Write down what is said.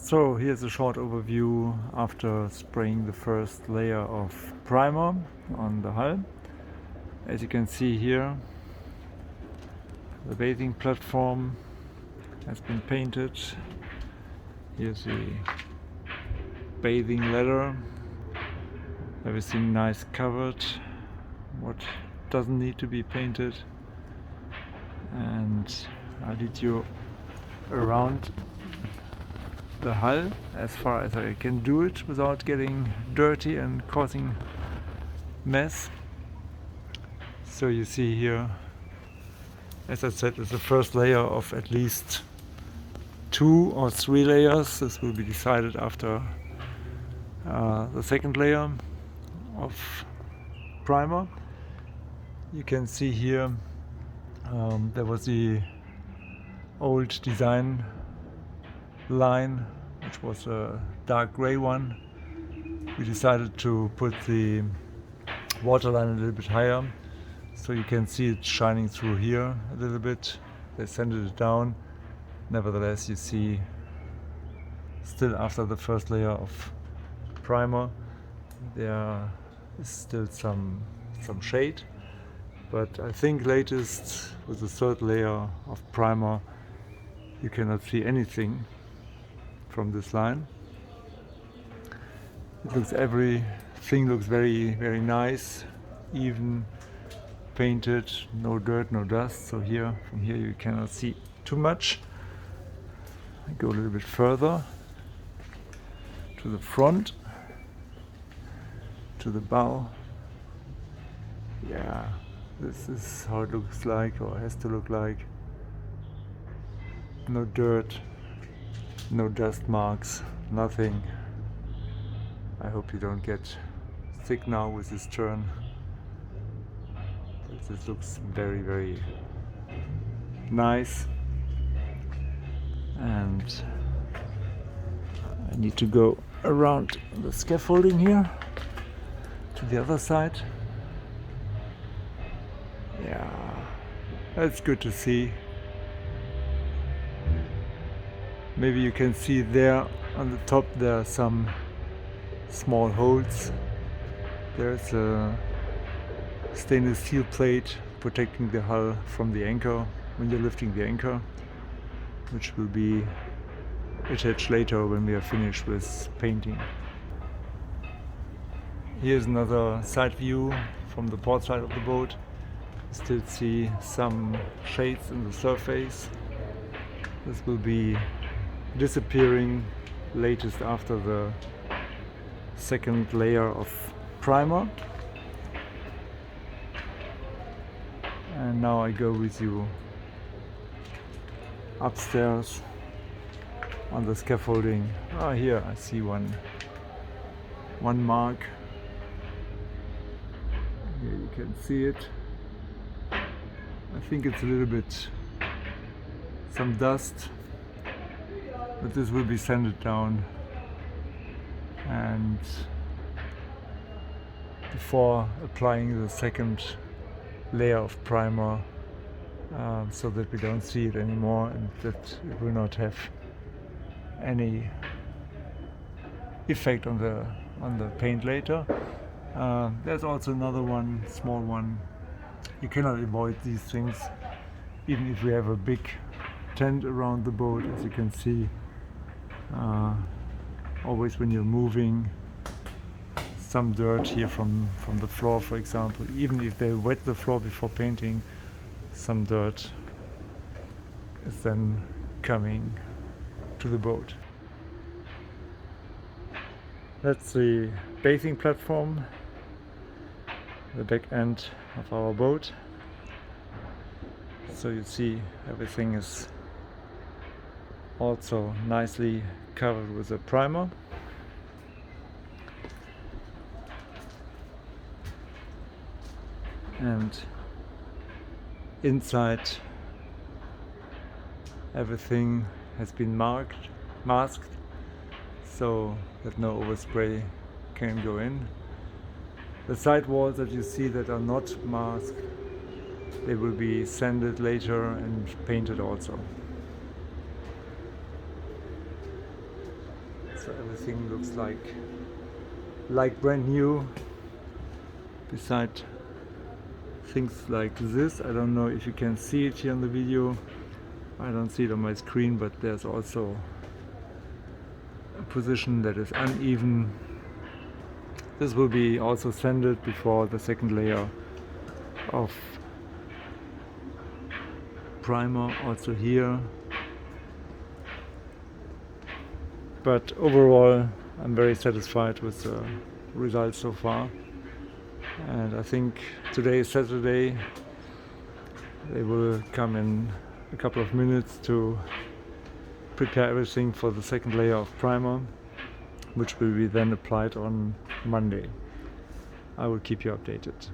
So here's a short overview after spraying the first layer of primer on the hull. As you can see here, the bathing platform has been painted. Here's the bathing ladder. Everything nice covered. What doesn't need to be painted. And I lead you around the hull as far as I can do it without getting dirty and causing mess. So you see here, as I said, it's the first layer of at least 2 or 3 layers. This will be decided after the second layer of primer. You can see here there was the old design line, which was a dark gray one. We decided to put the waterline a little bit higher, so you can see it shining through here a little bit. They sanded it down. Nevertheless, you see still after the first layer of primer there is still some shade, but I think latest with the third layer of primer you cannot see anything from this line. Everything looks very, very nice, even painted, no dirt, no dust. So here, from here you cannot see too much. I go a little bit further to the front, to the bow. Yeah, this is how it looks like, or has to look like. No dirt, no dust marks, nothing. I hope you don't get sick now with this turn. This looks very, very nice. And I need to go around the scaffolding here to the other side. Yeah, that's good to see. Maybe you can see there on the top there are some small holes. There's a stainless steel plate protecting the hull from the anchor when you're lifting the anchor, which will be attached later when we are finished with painting. Here's another side view from the port side of the boat. You still see some shades in the surface. This will be disappearing latest after the second layer of primer. And now I go with you upstairs on the scaffolding. Here I see one mark. Here you can see it. I think it's a little bit some dust, but this will be sanded down, and before applying the second layer of primer, so that we don't see it anymore and that it will not have any effect on the paint later. There's also another one, small one. You cannot avoid these things, even if we have a big tent around the boat. As you can see, always when you're moving, some dirt here from the floor, for example, even if they wet the floor before painting, some dirt is then coming to the boat. That's the bathing platform, the back end of our boat. So you see everything is also nicely covered with a primer. And inside everything has been masked, so that no overspray can go in. The side walls that you see that are not masked, they will be sanded later and painted also. So everything looks like brand new, beside things like this. I don't know if you can see it here in the video. I don't see it on my screen, but there's also a position that is uneven. This will be also sanded before the second layer of primer, also here. But overall I'm very satisfied with the results so far, and I think today is Saturday. They will come in a couple of minutes to prepare everything for the second layer of primer, which will be then applied on Monday. I will keep you updated.